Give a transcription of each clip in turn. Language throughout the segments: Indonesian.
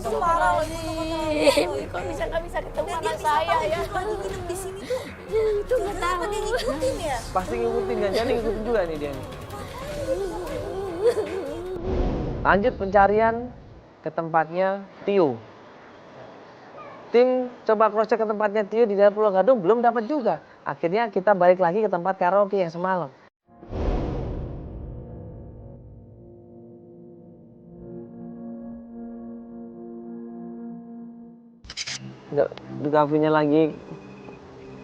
parah loh. Kok nggak bisa ketemu anak saya ya? Lagi nginep di sini tuh. Itu nggak tahu. Dia ngikutin ya? Pasti ngikutin, jangan ngikutin juga nih dia nih. Lanjut pencarian ke tempatnya Tio. Tim coba cross check ke tempatnya Tio di daerah Pulau Gadung, belum dapat juga. Akhirnya kita balik lagi ke tempat karaoke yang semalam. Di kafenya lagi.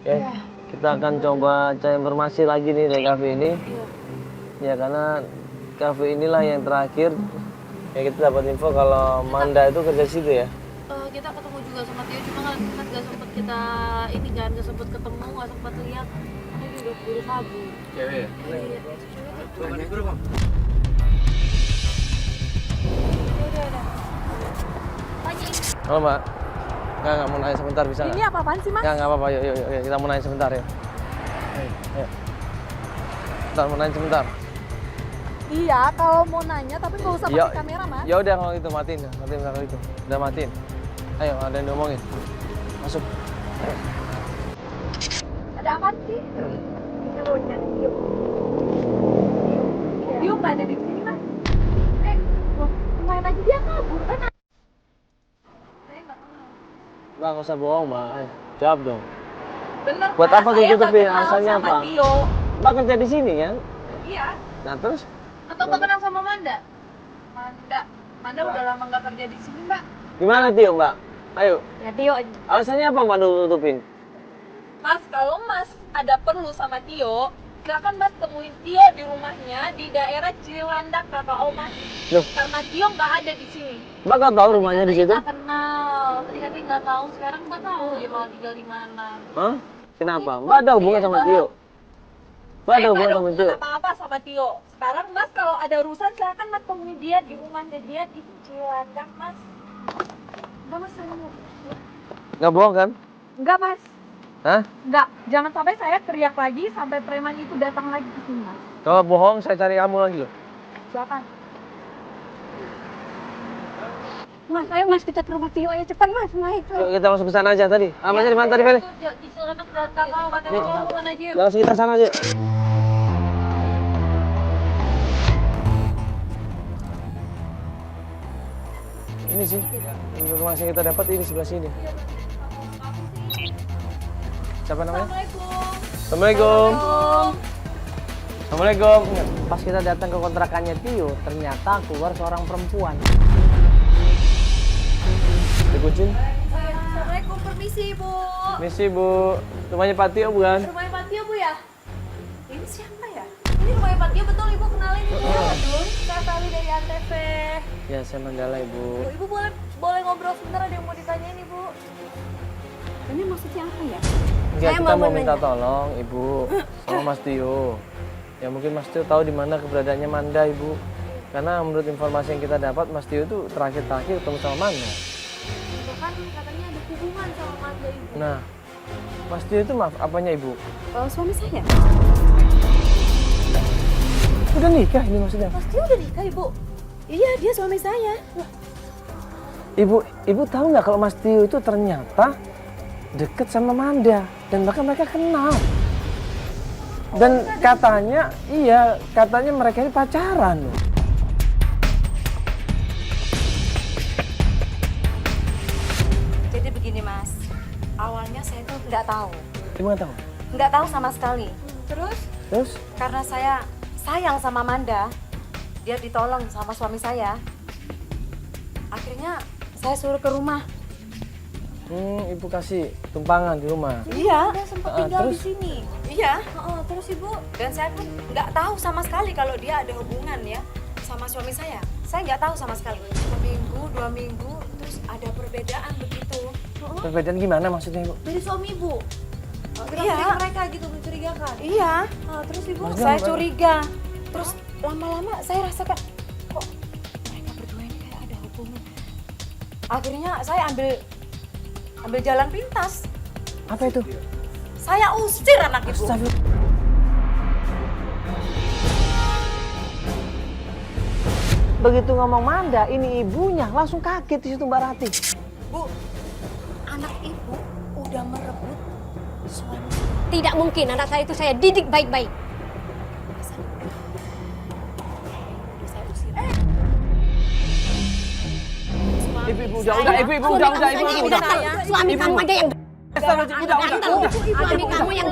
Ya, kita akan coba cari informasi lagi nih dari kafe ini. Ya, karena kafe inilah yang terakhir ya kita dapat info kalau Manda itu kerja situ ya. Kita ketemu juga sama Tio, cuma kan nggak sempet kita ini kan, nggak sempet ketemu, nggak sempet lihat. Dia juga buru kabur. Cewek ya? Pagi. Halo Mbak. Nggak mau nanya sebentar bisa nggak? Ini apa-apaan sih, Mas? Nggak apa-apa, yuk, kita mau nanya sebentar ya. Ayo. Bentar, mau nanya sebentar. Iya, kalau mau nanya tapi nggak usah pakai kamera, Mas. Ya udah kalau itu matiin kalau itu. Udah matiin. Ayo, ada yang ngomongin. Masuk. Ada apa sih? Kalau nyari Tio. Tio nggak ada di sini, Mas. Main aja dia kabur kan? Saya nggak kenal. Mbak, nggak usah bohong, Mbak. Ayo, jawab dong. Bener. Buat Mas, apa saya gitu, nggak Vin? kenal Alasannya sama apa? Tio. Mbak kerja di sini kan? Iya. Nah terus? Atau nggak kenal sama Manda? Manda udah lama nggak kerja di sini, Mbak. Gimana Tio, Mbak? Ayo. Ya Tio, Alasannya apa Mbak tutupin? Mas, kalau Mas ada perlu sama Tio, silakan Mas temuin Tio di rumahnya di daerah Cilandak, kakak Mas. Loh? Karena Tio nggak ada di sini. Mbak nggak tahu rumahnya di situ? Nggak kenal. Tadi katanya nggak tahu. Sekarang Mbak tahu dia mau tinggal di mana. Hah? Kenapa? Mbak ada hubungan sama Tio? Mbak ada hubungan sama Tio? Apa-apa sama Tio. Sekarang Mas kalau ada urusan silakan Mas temuin dia di rumahnya dia di Cilandak, Mas. Enggak, Mas, saya mau. Nggak bohong kan? Enggak, Mas. Hah? Enggak, jangan sampai saya teriak lagi sampai preman itu datang lagi ke sini, Mas. Kalau bohong saya cari kamu lagi loh. Silakan. Mas, ayo Mas, kita ke rumah Tio ayo cepat Mas, naik. Yuk kita masuk ke sana aja tadi. Amannya di mana tadi, Feli? Di sana datang mau katanya mau hubungan aja. Yuk. Langsung kita sana aja. Ini sih informasi yang kita dapat ini sebelah sini. Siapa namanya? Assalamualaikum. Assalamualaikum. Pas kita datang ke kontrakannya Tio, ternyata keluar seorang perempuan. Dikucing. Assalamualaikum, permisi Bu. Misi Bu, rumahnya Pak Tio bukan? Rumahnya Pak Tio Bu ya? Ini siapa ya? Ini rumahnya Pak Tio betul Ibu kenalin Ibu. Aduh, saya Sally dari Antv. Ya saya Mandala Ibu. Ibu boleh ngobrol sebentar, ada yang mau ditanyain Ibu. Ini maksudnya apa ya? Enggak, kita mau minta tolong Ibu sama Mas Tio. Ya mungkin Mas Tio tahu di mana keberadaannya Manda Ibu. Karena menurut informasi yang kita dapat Mas Tio itu terakhir ketemu sama Manda. Kan katanya ada hubungan sama Manda Ibu. Nah, Mas Tio itu maaf apanya Ibu? Suami saya. Udah nikah ini maksudnya? Mas Tio udah nikah Ibu? Iya, dia suami saya. Ibu tahu nggak kalau Mas Tio itu ternyata deket sama Manda dan bahkan mereka kenal. Dan katanya mereka ini pacaran loh. Jadi begini Mas, awalnya saya tuh nggak tahu. Ibu nggak tahu? Nggak tahu sama sekali. Terus? Karena saya sayang sama Manda, dia ditolong sama suami saya. Akhirnya saya suruh ke rumah. Ibu kasih tumpangan di rumah. Iya. Dia sempat tinggal di terus? sini. Iya. Terus Ibu? Dan saya pun nggak tahu sama sekali kalau dia ada hubungan ya sama suami saya. Saya nggak tahu sama sekali. 1 minggu, 2 minggu, terus ada perbedaan begitu. Perbedaan gimana maksudnya Ibu? Dari suami Ibu? Iya. Mereka gitu mencurigakan. Iya. Terus Ibu? Maksudnya Saya gimana? curiga. Terus lama-lama saya rasakan kok mereka berdua ini kayak ada hubungan. Akhirnya saya ambil jalan pintas. Apa itu? Saya usir anak ibu. Begitu ngomong Manda, ini ibunya langsung kaget di situ Mbak Rati. Bu, anak ibu udah merebut suami. Tidak mungkin, anak saya itu saya didik baik-baik. Ibu udah, ibu udah. Suami kamu aja yang Suami kamu yang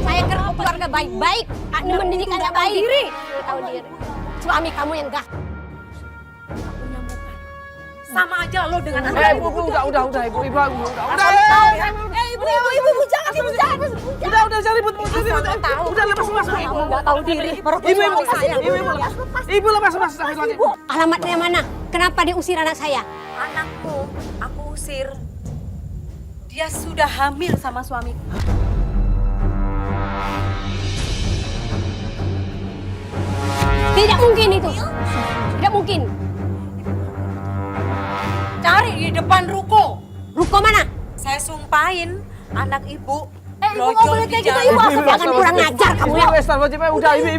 saya kerja keluarga baik-baik, mendidik anak baik. Tahu diri. Suami kamu yang gak. Sama aja lo dengan anak ibu, udah, ibu, udah. Ibu, jangan, Udah, jangan ribut. Udah, lepas. Ibu nggak tahu diri. Ibu, lepas. Alamatnya mana? Kenapa diusir anak saya? Anakku, aku usir. Dia sudah hamil sama suamiku. Tidak mungkin itu. Tidak mungkin. Cari di depan ruko. Ruko mana? Saya sumpahin anak ibu. Ibu nggak boleh kayak gitu, ibu. Jangan kurang ajar kamu ya. Udah, ibu.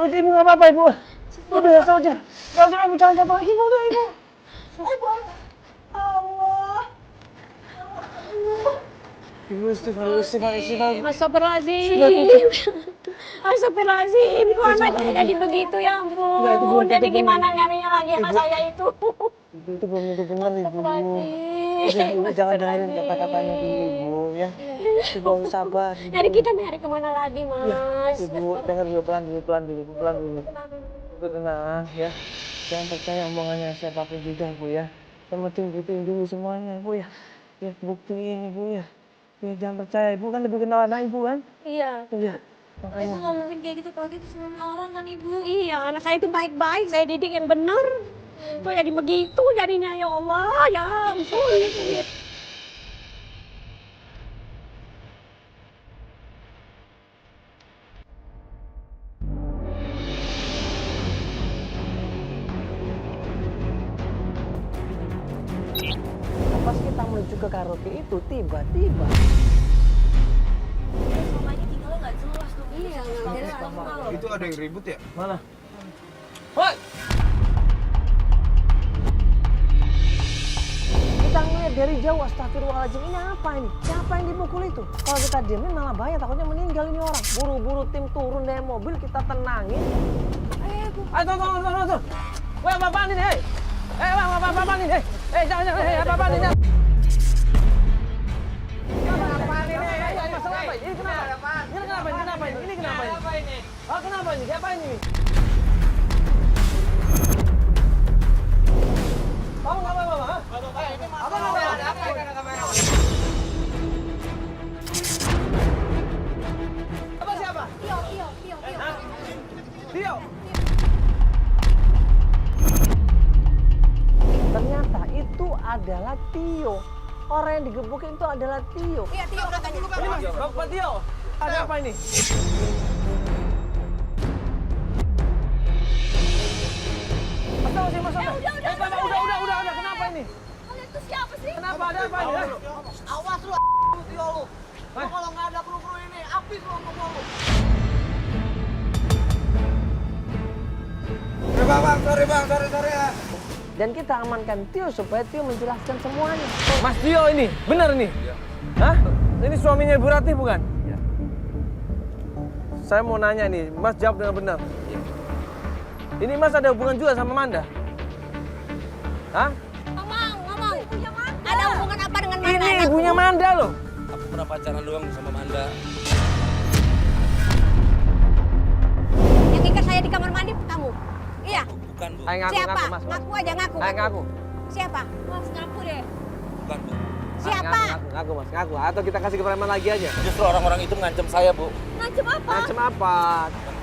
Ibu nggak apa-apa, ibu. Udah saja. Ibu jangan jatuh. Ibu. Ibu istighfar. Astagfirullahaladzim. Kok anaknya jadi begitu ya ampun. Jadi gimana nyarinya lagi anak saya itu? Itu belum tentu benar, ibu. Ibu jangan dengerin kata-katanya ibu ya. Ibu harus sabar. Jadi kita nyari kemana lagi, Mas? Ibu dengar dulu pelan dulu. Ibu tenang ya. Jangan percaya omongannya siapapun juga, ibu ya. Yang penting buktiin dulu semuanya, ibu ya. Ya buktiin, ibu ya. Ya jangan percaya, ibu kan lebih kenal anak ibu kan? Iya. Iya. Ibu Makanya. nggak mungkin kayak gitu kalau gitu semua orang kan ibu. Iya, anak saya itu baik-baik. Saya didik yang benar. Kok jadi begitu jadinya ya Allah ya ampun. Pas kita menuju ke karaoke itu tiba-tiba Iya, nggak jelas. Itu ada yang ribut ya? mana? Woi! Kita ngeliat dari jauh, astagfirullahaladzim, ini apa ini? Siapa yang dipukul itu? Kalau kita diemin malah bahaya, takutnya meninggal ini orang. Buru-buru tim turun dari mobil, kita tenangin. Ayo, tunggu. Woi, apa-apaan ini, hei? Apa-apaan ini, hei? Jangan, hei, apa-apaan ini? Apa-apaan ini? Masalah apa ini? Ini kenapa? Ini kenapa ini? Oh, kenapa ini? Siapa ini? Kamu nggak apa-apa, ha? Apa ada apa ya kamera? Apa siapa? Tio. Ternyata itu adalah Tio. Orang yang digebukin itu adalah Tio. Iya, Tio katanya. Ini Mas, Bapak Tio. Ada apa ini? Mas. Udah. Kenapa ini? Kalian tuh siapa sih? Kenapa ada apa ini? Awas lu, Tio lu. Lu kalau nggak ada kru-kru ini, habis lu ngomong lu. Sorry bang, sorry ya. Dan kita amankan Tio supaya Tio menjelaskan semuanya. Mas Tio ini, benar ini? Iya. Hah? Ini suaminya Ibu Ratih bukan? Iya. Saya mau nanya nih, Mas jawab dengan benar. Iya. Ini Mas ada hubungan juga sama Manda? Hah? Ngomong. Ada hubungan apa dengan Manda? Ini ibunya Manda loh. Aku pernah pacaran doang sama Manda. Yang ikat saya di kamar mandi kamu? Iya. Bukan, Bu. Ayo Siapa? Mas. Ngaku aja ngaku. Ayo ngaku. Siapa? Mas ngaku deh. Bukan, Bu. Siapa? Ngaku Mas, ngaku. Atau kita kasih kepreman lagi aja. Justru orang-orang itu ngancam saya, Bu. Ngancem apa? Macam apa?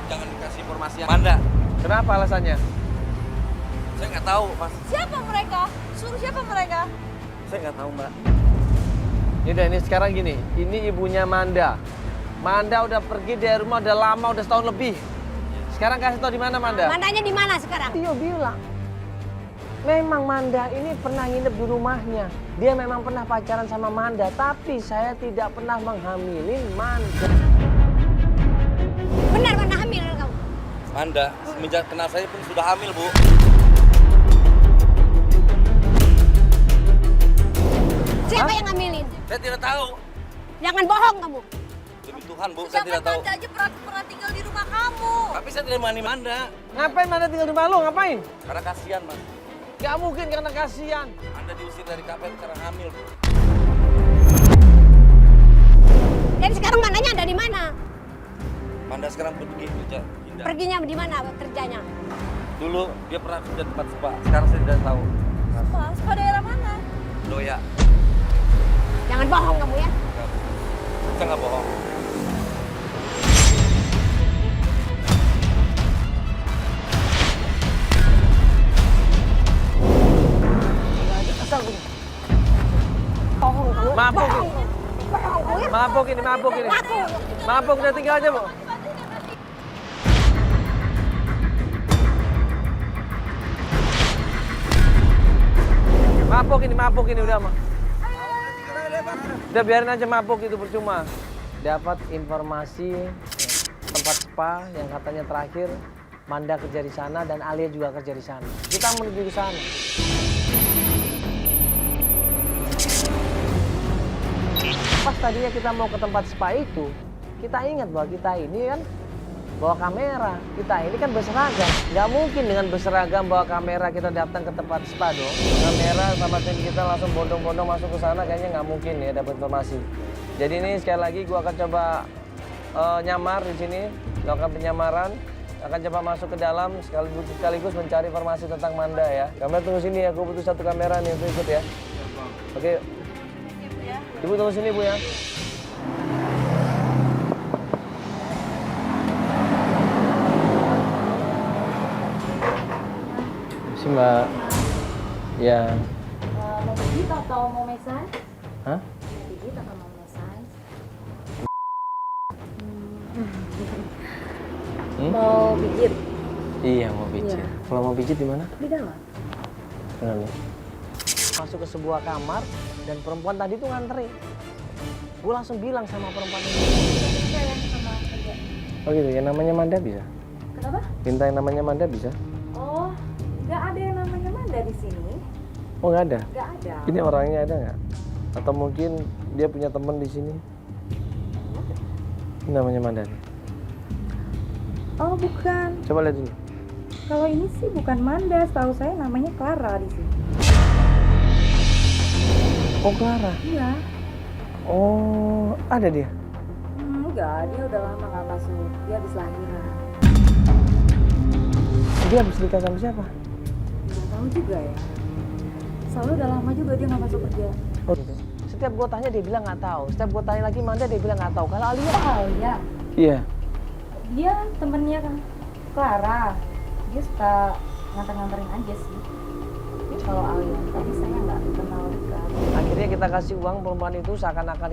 Jangan dikasih informasi yang Manda. Kenapa alasannya? Saya nggak tahu, Mas. Siapa mereka? Suruh siapa mereka? Saya nggak tahu, Mbak. Yaudah ini sekarang gini, ini ibunya Manda. Manda udah pergi dari rumah udah lama, udah setahun lebih. Sekarang kasih tau di mana Manda? Mandanya di mana sekarang? Tio bilang, memang Manda ini pernah nginep di rumahnya. Dia memang pernah pacaran sama Manda, tapi saya tidak pernah menghamilin Manda. Benar mana hamil kamu? Manda, semenjak kenal saya pun sudah hamil, Bu. Siapa yang ngambilin? Saya tidak tahu. Jangan bohong kamu. Demi Tuhan, Bu, saya tidak tahu. Manda aja pernah tinggal di rumah kamu. Tapi saya tidak mengenai Manda. Ngapain Manda tinggal di rumah lu? Ngapain? Karena kasihan, Mas. Gak mungkin karena kasihan. Anda diusir dari kafe karena hamil, Bu. Dan sekarang mandanya ada di mana? Manda sekarang pergi kerja. Pindah. Perginya di mana kerjanya? Dulu dia pernah kerja tempat spa. Sekarang saya tidak tahu. Spa daerah mana? Doya. Jangan bohong kamu ya. Saya nggak bohong. Bohong kamu. Mabuk Bohong. ini. Bohong kamu ya. Mabuk ini, mabuk ini. Aku. Mabuk, udah tinggal aja, Bu. Mabuk ini udah mah. Udah biarin aja mabuk itu percuma. Dapat informasi tempat spa yang katanya terakhir Manda kerja di sana dan Alia juga kerja di sana. Kita menuju ke sana. Pas tadinya kita mau ke tempat spa itu, kita ingat bahwa kita ini kan bawa kamera. Kita ini kan berseragam. Nggak mungkin dengan berseragam bawa kamera kita datang ke tempat spa dong. Kamera sama tim kita langsung bondong-bondong masuk ke sana kayaknya nggak mungkin ya dapat informasi. Jadi ini sekali lagi gua akan coba nyamar di sini, melakukan penyamaran. Akan coba masuk ke dalam sekaligus mencari informasi tentang Manda ya. Kamera tunggu sini ya, aku butuh satu kamera nih untuk ikut ya. Oke. Ibu tunggu sini Bu ya. Si Mbak. Ya. Mau pijit atau mau massage? Hah? Mau pijit atau mau massage? Mau pijit Iya mau pijit. Iya. Kalau mau pijit di mana? di dalam. Benar nih. Masuk ke sebuah kamar dan perempuan tadi tuh ngantri. Gue langsung bilang sama perempuan ini. Saya sama kerja. Oh gitu ya, namanya Manda bisa? Kenapa? Minta yang namanya Manda bisa? Oh, nggak ada yang namanya Manda di sini. Oh nggak ada? Nggak ada. Ini orangnya ada nggak? Atau mungkin dia punya teman di sini? Ini namanya Manda nih. Oh bukan. Coba lihat dulu. Kalau ini sih bukan Manda. Setahu saya namanya Clara di sini. Oh Clara? Iya. Oh ada dia? Enggak, dia udah lama nggak masuk. Dia habis lahiran. Dia habis nikah sama siapa? Nggak tahu juga ya. Soalnya udah lama juga dia nggak masuk kerja. Oh gitu. Setiap gue tanya dia bilang nggak tahu. Setiap gue tanya lagi Manda dia bilang nggak tahu. Kalau Alia? Oh iya. Iya. Dia temennya kan Clara. Dia suka nganter-nganterin aja sih. Kalau Alia, tapi saya nggak kenal dekat. Akhirnya kita kasih uang perempuan itu seakan-akan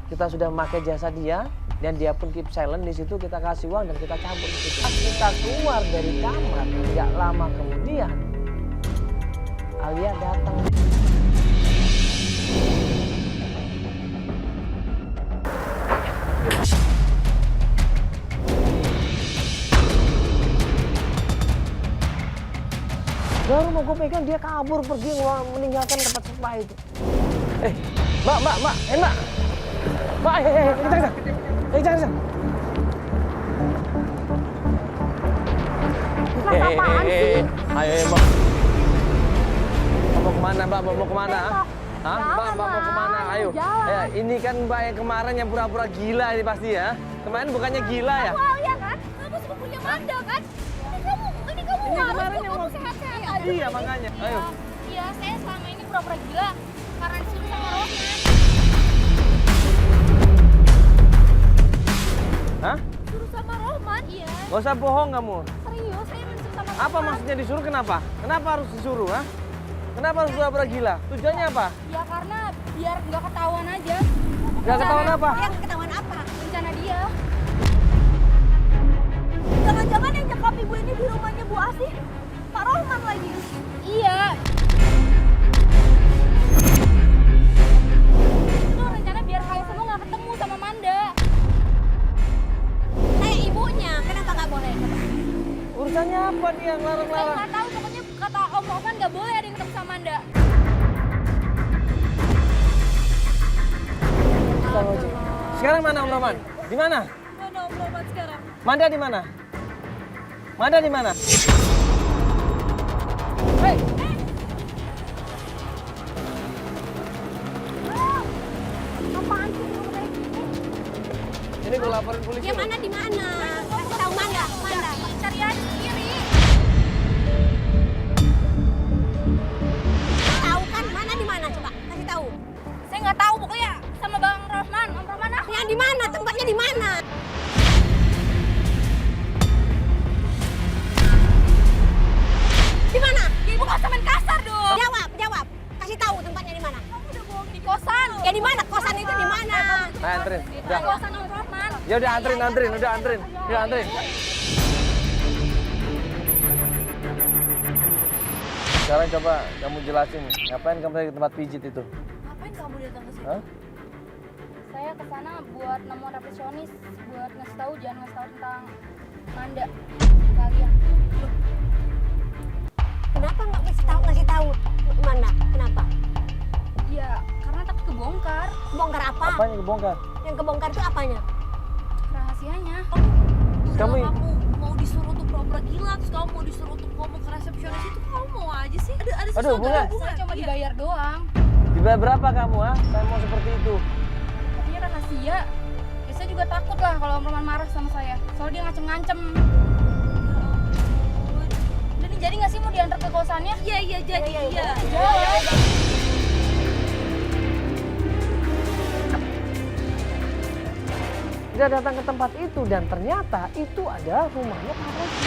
kita sudah memakai jasa dia dan dia pun keep silent di situ. Kita kasih uang dan kita cabut di situ. Pas kita keluar dari kamar, nggak lama kemudian Alia datang. Baru mau gue pegang dia kabur pergi meninggalkan tempat spa itu. Mbak, Mbak, Mbak, jangan. Apaan sih? Ayo, Mbak. Mau kemana, Mbak? Mau kemana? Hah? Mbak, mau kemana? Ayo. Ya, ini kan Mbak yang kemarin yang pura-pura gila ini pasti ya. Kemarin bukannya gila ya? Kamu Alia kan? Kamu sepupunya Manda kan? Ini kamu Ini harus kemarin kok yang kamu mau- sehat-sehat aja. Iya, makanya. Ayo. Iya, saya selama ini pura-pura gila karena disuruh sama Rohman. Hah? Disuruh sama Rohman? Iya. Gak usah bohong kamu. Serius, saya disuruh sama Rohman. Apa maksudnya disuruh kenapa? Kenapa harus disuruh, ha? Kenapa harus pura-pura gila? Tujuannya apa? Ya karena biar nggak ketahuan aja. Nggak ketahuan apa? Yang ketahuan apa? rencana dia. Jangan-jangan yang nyekap ibu ini di rumahnya Bu Asih, Pak Rohman lagi. Iya. Itu rencana biar kalian semua nggak ketemu sama Manda. Ibunya, kenapa nggak boleh? Urusannya apa nih yang Saya larang-larang? nggak tahu, pokoknya kata Om Rohman nggak boleh ada yang ketemu sama Manda. Sekarang mana Om Roman? Di mana? Mana Om Rohman sekarang? Manda di mana? Manda di mana? Hei! Apaan sih? Ini gue laporin polisi. Dia mana di mana? Kasih tahu Manda. Manda. Cari aja sendiri. Tahu kan mana di mana coba? Kasih tahu. Saya nggak tahu pokoknya sama Bang Rohman. Om Rohman ah. Yang di mana? Tempatnya di mana? Di mana? Ya ibu nggak usah main kasar dong. Jawab, jawab. Kasih tahu tempatnya di mana. Kamu udah bohong di kosan. Ya di mana? Kosan itu di mana? Nah, anterin. Di Udah. kosan Om Rohman. Ya udah anterin. Ya anterin. Sekarang coba kamu jelasin, ngapain kamu di tempat pijit itu? Ngapain kamu datang ke sini? Hah? Saya kesana buat nemu resepsionis, buat ngasih tahu, jangan ngasih tahu tentang Manda kalian. Kenapa nggak ngasih tahu Manda? Kenapa? Ya karena takut kebongkar Bongkar apa? Apanya kebongkar? Yang kebongkar itu apanya? rahasianya. Kamu mau disuruh untuk pura-pura gila, terus kamu mau disuruh untuk ngomong ke resepsionis itu, kamu mau aja sih? Ada Aduh, sesuatu Bunga. Saya cuma dibayar doang. dibayar berapa kamu, ha? Saya mau seperti itu. Katanya rahasia. Ya saya juga takut lah kalau Om Roman marah sama saya. Soalnya dia ngacem-ngacem. Udah nih, jadi nggak sih mau diantar ke kosannya? Iya, jadi. Iya. Dia datang ke tempat itu dan ternyata itu adalah rumahnya Pak Rohman.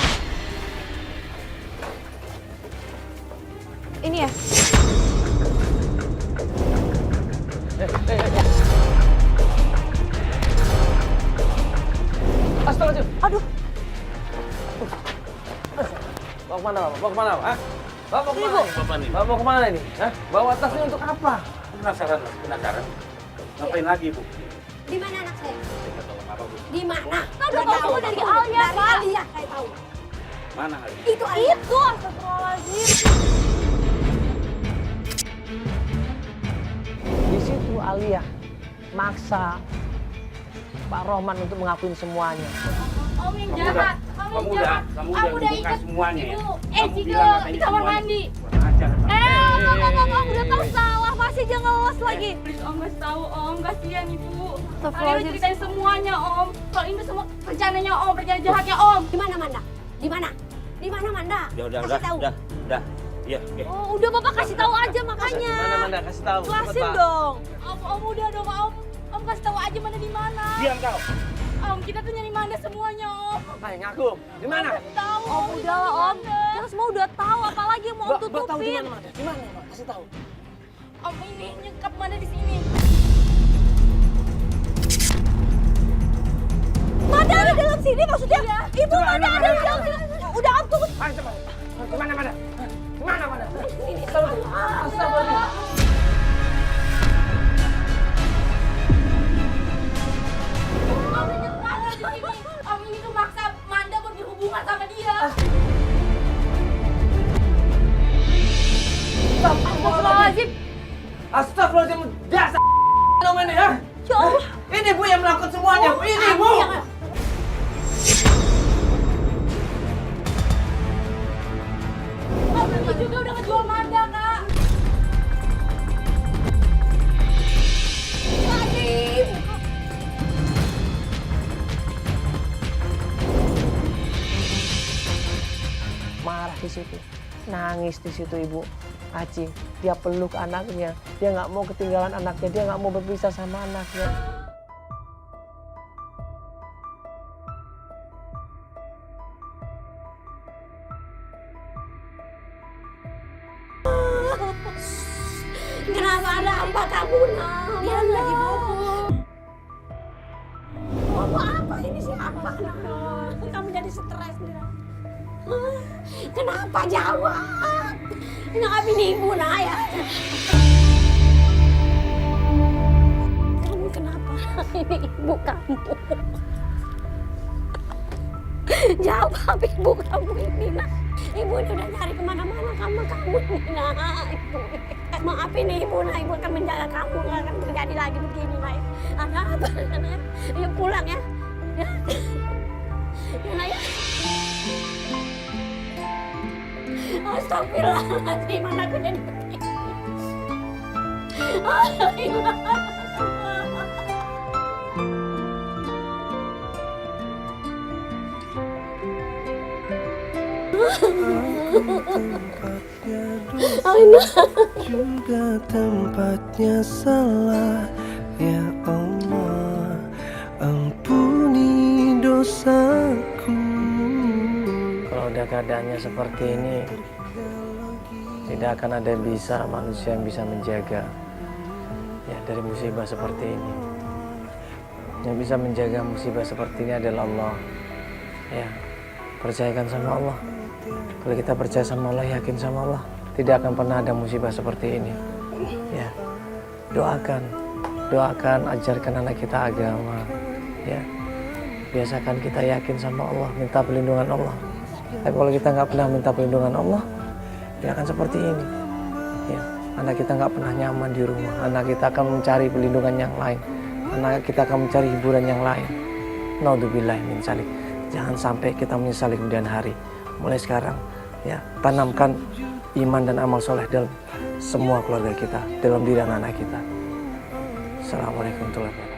Ini ya? Astagfirullahaladzim. Aduh. Bawa kemana, Bapak? Bawa kemana, Pak? Bawa kemana? Bapak nih, Bawa kemana ini? Hah? Bawa tasnya untuk apa? penasaran. Ngapain lagi, Bu? Di mana anak saya? Apa, Bu? Di mana? Udah tahu dari Alia, Dari Pak. Alia, saya tahu. Mana Ali? Itu Alia. Itu, astagfirullahaladzim. Di situ Alia maksa Pak Rohman untuk ngakuin semuanya. Om yang jahat. Kamu udah udah buka ikut semuanya ya? Ibu. Kamu Cigo, bilang katanya di kamar semuanya. mandi. Kurang ajar. Om, udah tahu salah, masih jangan ngeles lagi. Please Om, kasih tahu Om, kasihan Ibu. Kalian ceritain semuanya Om. Kalau ini semua rencananya Om, rencana jahatnya Om. Di mana Manda? Di mana? Di mana Manda? Udah, Kasih tahu. udah. Iya, oke. Oh, udah Bapak kasih tahu aja makanya. Mana kasih tahu. Jelasin dong. Om udah dong Om. Om kasih tahu aja mana di mana. Diam kau. Om, kita tuh nyari Manda semuanya Om. Ayo ngaku. Di mana? Kasih tahu Om udah lah Om. Kita semua udah tahu, apalagi yang mau Om Tahu di tutupin. mana, Di mana, Pak? Kasih tahu. Om ini nyekap Manda di sini. Manda ada dalam sini maksudnya? Ibu Manda ada di dalam sini. Udah Om tunggu. Ayo cepat. Di mana, Manda? Di mana, Manda? Ini astagfirullahaladzim. Om nyekap Manda di sini. Om ini tuh maksa Manda buat berhubungan sama dia. Astagfirullahaladzim. Astagfirullahaladzim. Dasar kamu ini, ya? Ya Allah. Ini Bu yang melakukan semuanya. Ini Bu. Om ini juga udah ngejual Manda, Kak. Marah di situ, nangis di situ Ibu Aci. Dia peluk anaknya, dia nggak mau ketinggalan anaknya, dia nggak mau berpisah sama anaknya. Kenapa ada apa kamu, Nak? Dia lagi bobo. Kenapa jawab? Kenapa ini ibu Naya? Kamu kenapa? Ini ibu kamu. Jawab ibu kamu ini nak. Ibu ini udah nyari kemana-mana kamu ini nak. Maaf ini ibu nak, ibu akan menjaga kamu, nggak akan terjadi lagi begini nak. Ada apa nak? Ayo pulang ya. Ya nak ya. Astagfirullahaladzim, anakku jadi begini. Juga tempatnya salah, ya Allah, ampuni dosaku. Kalau udah keadaannya seperti ini, tidak akan ada manusia yang bisa menjaga ya dari musibah seperti ini. Yang bisa menjaga musibah seperti ini adalah Allah. Ya, percayakan sama Allah. Kalau kita percaya sama Allah, yakin sama Allah, tidak akan pernah ada musibah seperti ini. Ya, doakan, ajarkan anak kita agama. Ya, biasakan kita yakin sama Allah, minta perlindungan Allah. Tapi kalau kita nggak pernah minta perlindungan Allah, dia akan seperti ini. Ya, anak kita nggak pernah nyaman di rumah. Anak kita akan mencari perlindungan yang lain. Anak kita akan mencari hiburan yang lain. Naudzubillah min dzalik. Jangan sampai kita menyesali kemudian hari. Mulai sekarang, ya, tanamkan iman dan amal soleh dalam semua keluarga kita, dalam diri anak-anak kita. Assalamualaikum warahmatullahi wabarakatuh.